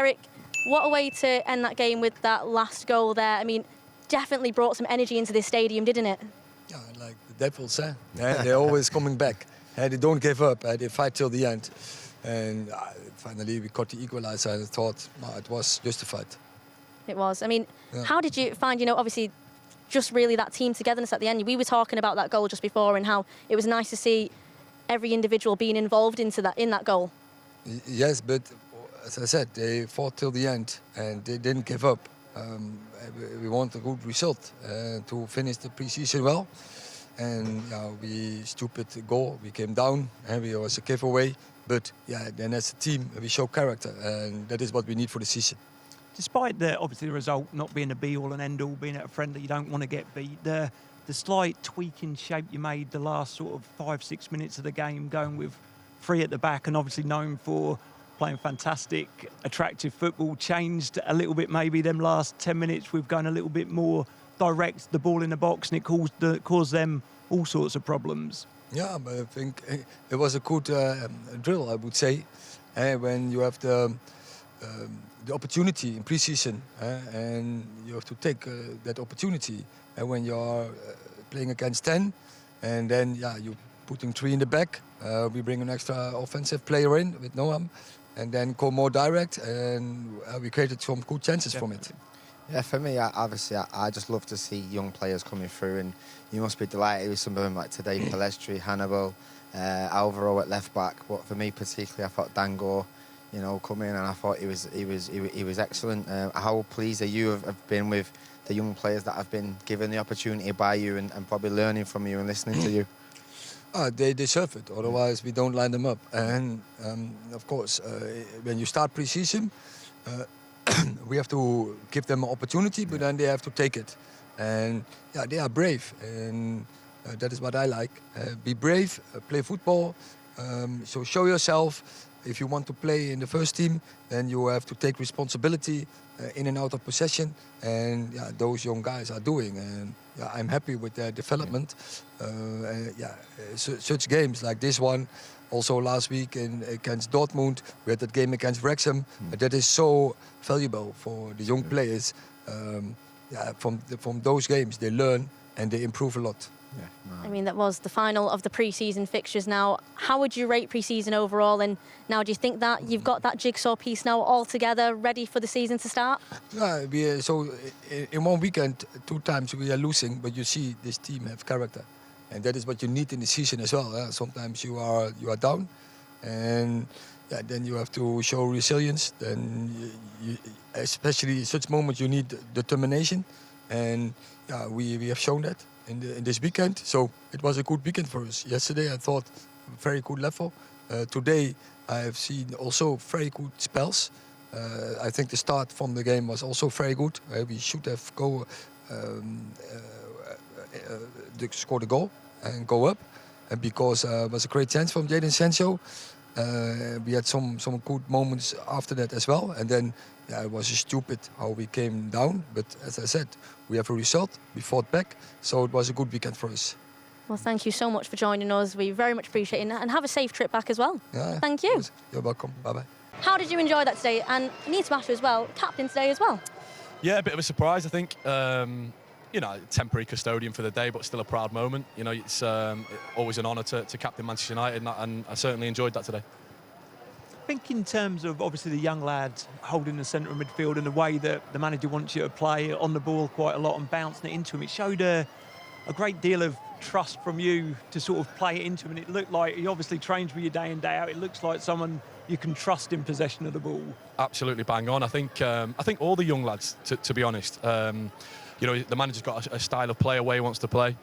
Erik, what a way to end that game with that last goal there. I mean, definitely brought some energy into this stadium, didn't it? Yeah, like the Devils, they're always coming back. They don't give up. They fight till the end. And finally we got the equaliser, and I thought it was justified. It was. I mean, how did you find, obviously, just really that team togetherness at the end? We were talking about that goal just before and how it was nice to see every individual being involved in that goal. Yes, but as I said, they fought till the end and they didn't give up. We want a good result to finish the pre-season well. And we stupid goal. We came down and it was a giveaway. But then as a team we show character, and that is what we need for the season. Despite obviously the result not being a be-all and end-all, being at a friendly, you don't want to get beat. The slight tweak in shape you made the last sort of 5-6 minutes of the game, going with 3 at the back, and obviously known for playing fantastic, attractive football, changed a little bit maybe them last 10 minutes with going a little bit more direct, the ball in the box, and it caused them all sorts of problems. Yeah, but I think it was a good drill, I would say, when you have the opportunity in pre-season, and you have to take that opportunity. And when you are playing against 10, and then you're putting 3 in the back, we bring an extra offensive player in with Noam, and then go more direct, and we created some good chances from it. Yeah, for me, obviously, I just love to see young players coming through, and you must be delighted with some of them, like today, Palestri, Hannibal, Alvaro at left back. But for me particularly, I thought Dango, come in, and I thought he was excellent. How pleased are you have been with the young players that have been given the opportunity by you and probably learning from you and listening to you? They deserve it, otherwise we don't line them up. And of course, when you start pre-season, we have to give them an opportunity, but then they have to take it. And they are brave, and that is what I like. Be brave, play football, so show yourself. If you want to play in the first team, then you have to take responsibility in and out of possession. And those young guys are doing. And I'm happy with their development. Such games like this one, also last week against Dortmund, we had that game against Wrexham. That is so valuable for the young players. From those games, they learn and they improve a lot. I mean, that was the final of the pre-season fixtures now. How would you rate pre-season overall? And now, do you think that you've got that jigsaw piece now all together, ready for the season to start? Yeah, so in one weekend, 2 times we are losing, but you see this team have character. And that is what you need in the season as well. Sometimes you are down, and then you have to show resilience. Then, especially in such moments, you need determination. And we have shown that in this weekend. So it was a good weekend for us. Yesterday I thought very good level. Today I have seen also very good spells. I think the start from the game was also very good. We should have scored a goal and go up. And because it was a great chance from Jadon Sancho. We had some good moments after that as well. And then it was stupid how we came down. But as I said, we have a result. We fought back. So it was a good weekend for us. Well, thank you so much for joining us. We very much appreciate it. And have a safe trip back as well. Yeah, thank you. You're welcome. Bye-bye. How did you enjoy that today? And I need to ask you as well, captain today as well? Yeah, a bit of a surprise, I think. Temporary custodian for the day, but still a proud moment. It's always an honour to captain Manchester United, and I certainly enjoyed that today. I think in terms of obviously the young lads holding the centre of midfield and the way that the manager wants you to play on the ball quite a lot and bouncing it into him, it showed a great deal of trust from you to sort of play it into him. And it looked like he obviously trains with you day in, day out. It looks like someone you can trust in possession of the ball. Absolutely bang on. I think all the young lads, to be honest, the manager's got a style of play, a way he wants to play.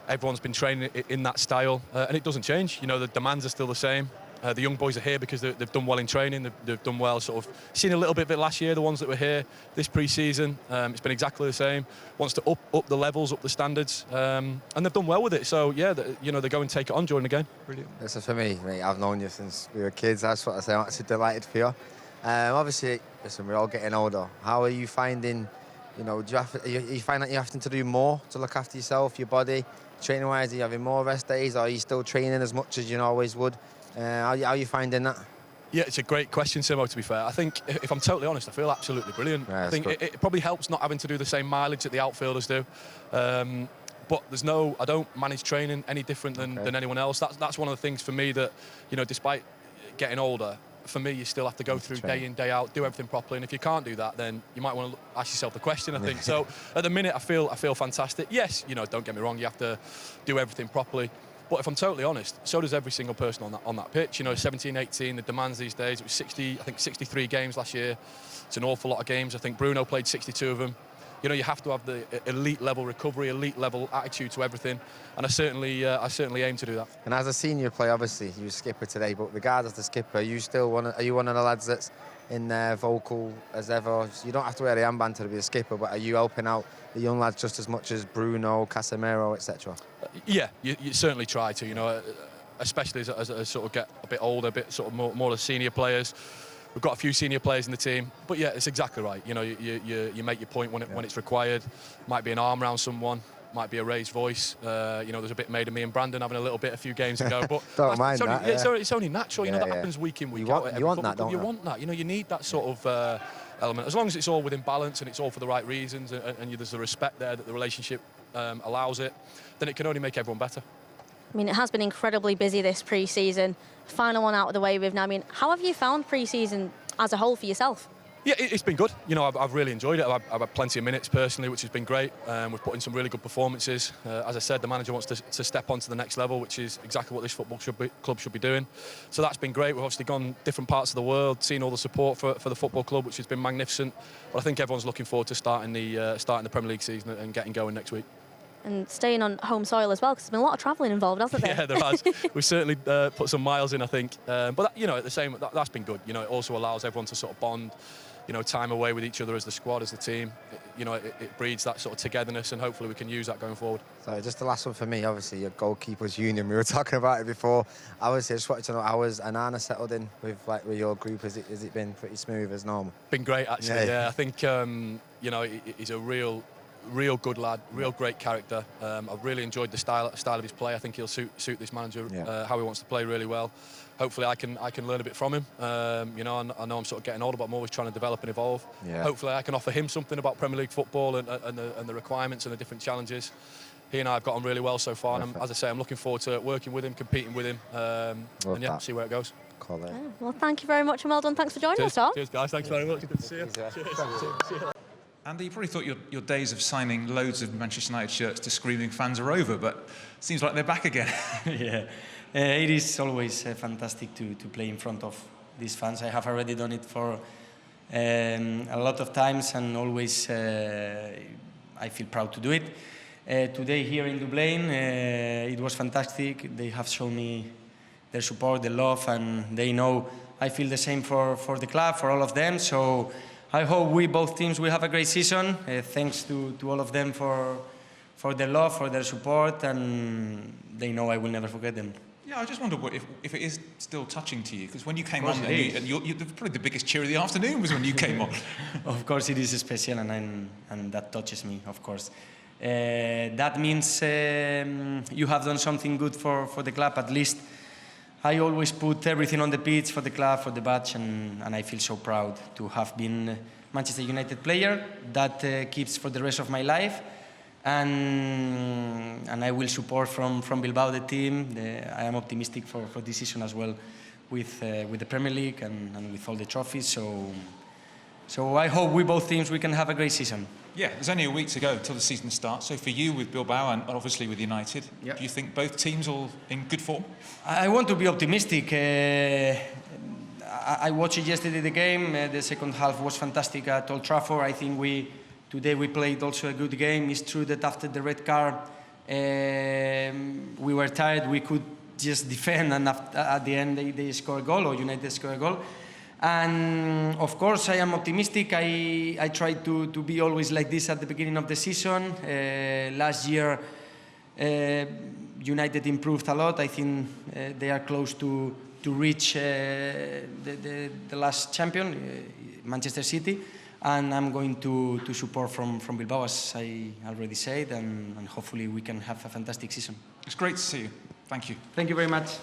Everyone's been training in that style, and it doesn't change. The demands are still the same. The young boys are here because they've done well in training. They've done well, sort of seen a little bit of it last year, the ones that were here this pre-season. It's been exactly the same. Wants to up the levels, up the standards, and they've done well with it. So, they go and take it on during the game. Brilliant. Listen, for me, mate, I've known you since we were kids. That's what I say. I'm actually delighted for you. Obviously, listen, we're all getting older. How are you finding, do you find that you're having to do more to look after yourself, your body? Training-wise, are you having more rest days, or are you still training as much as you always would? How are you finding that? Yeah, it's a great question, Simo, to be fair. I think, if I'm totally honest, I feel absolutely brilliant. Yeah, I think it probably helps not having to do the same mileage that the outfielders do. But I don't manage training any different than anyone else. That's one of the things for me that, you know, despite getting older, for me, you still have to go through day in, day out, do everything properly. And if you can't do that, then you might want to ask yourself the question, I think. So at the minute, I feel fantastic. Yes, you know, don't get me wrong, you have to do everything properly. But if I'm totally honest, so does every single person on that pitch. You know, 17, 18, the demands these days. It was 63 games last year. It's an awful lot of games. I think Bruno played 62 of them. You know, you have to have the elite level recovery, elite level attitude to everything, and I certainly aim to do that. And as a senior player, obviously you were skipper today, but regardless of the skipper, are you one of the lads that's in there vocal as ever? You don't have to wear the armband to be a skipper, but are you helping out the young lads just as much as Bruno, Casemiro, etc.? Yeah, you certainly try to. You know, especially as I sort of get a bit older, a bit sort of more the senior players. We've got a few senior players in the team, but yeah, it's exactly right. You know, you make your point when it's required. Might be an arm around someone, might be a raised voice. You know, there's a bit made of me and Brandon having a little bit a few games ago, but it's only natural. You know, that happens week in, week out. You want that, don't you? You want that. You know, you need that sort of element. As long as it's all within balance and it's all for the right reasons, and there's the respect there that the relationship allows it, then it can only make everyone better. I mean, it has been incredibly busy this pre-season. Final one out of the way with now. I mean, how have you found pre-season as a whole for yourself? Yeah, it's been good. You know, I've really enjoyed it. I've had plenty of minutes personally, which has been great. We've put in some really good performances. As I said, the manager wants to step on to the next level, which is exactly what this club should be doing. So that's been great. We've obviously gone different parts of the world, seen all the support for the football club, which has been magnificent. But I think everyone's looking forward to starting the Premier League season and getting going next week. And staying on home soil as well, because there's been a lot of travelling involved, hasn't there? Yeah, there has. We've certainly put some miles in, I think. But that, you know, that's been good. You know, it also allows everyone to sort of bond, you know, time away with each other as the squad, as the team. You know, it breeds that sort of togetherness, and hopefully we can use that going forward. So just the last one for me, obviously, your goalkeepers union. We were talking about it before. Obviously, I just wanted to know how has Anana settled in with your group? Has it been pretty smooth as normal? Been great, actually. Yeah, I think you know, he's a real good lad, real great character. I've really enjoyed the style of his play. I think he'll suit this manager, how he wants to play really well. Hopefully I can learn a bit from him. You know, I know I'm sort of getting older, but I'm always trying to develop and evolve. Yeah. Hopefully I can offer him something about Premier League football and the requirements and the different challenges. He and I have got on really well so far, and as I say, I'm looking forward to working with him, competing with him, and yeah, see where it goes. Call it. Well, thank you very much and well done. Thanks for joining us, Tom. Cheers, guys. Thanks very much. Good to see you. Cheers. Andy, you probably thought your days of signing loads of Manchester United shirts to screaming fans are over, but it seems like they're back again. Yeah, it is always fantastic to play in front of these fans. I have already done it for a lot of times, and always I feel proud to do it. Today here in Dublin, it was fantastic. They have shown me their support, their love, and they know I feel the same for the club, for all of them. So I hope both teams will have a great season. Thanks to all of them for their love, for their support, and they know I will never forget them. Yeah, I just wonder if it is still touching to you, because when you came on, you're probably the biggest cheer of the afternoon was when you came on. Of course, it is special, and that touches me, of course. That means you have done something good for the club, at least. I always put everything on the pitch for the club, for the badge, and I feel so proud to have been a Manchester United player. That keeps for the rest of my life, and I will support from Bilbao the team. I am optimistic for this season as well, with the Premier League and with all the trophies. So I hope both teams we can have a great season. Yeah, there's only a week to go till the season starts. So for you with Bilbao and obviously with United, yep. Do you think both teams are in good form? I want to be optimistic. I watched yesterday the game. The second half was fantastic at Old Trafford. I think today we played also a good game. It's true that after the red card, we were tired. We could just defend, and at the end they score a goal, or United score a goal. And of course, I am optimistic. I try to be always like this at the beginning of the season. Last year, United improved a lot. I think they are close to reach the last champion, Manchester City. And I'm going to support from Bilbao, as I already said, and hopefully we can have a fantastic season. It's great to see you. Thank you. Thank you very much.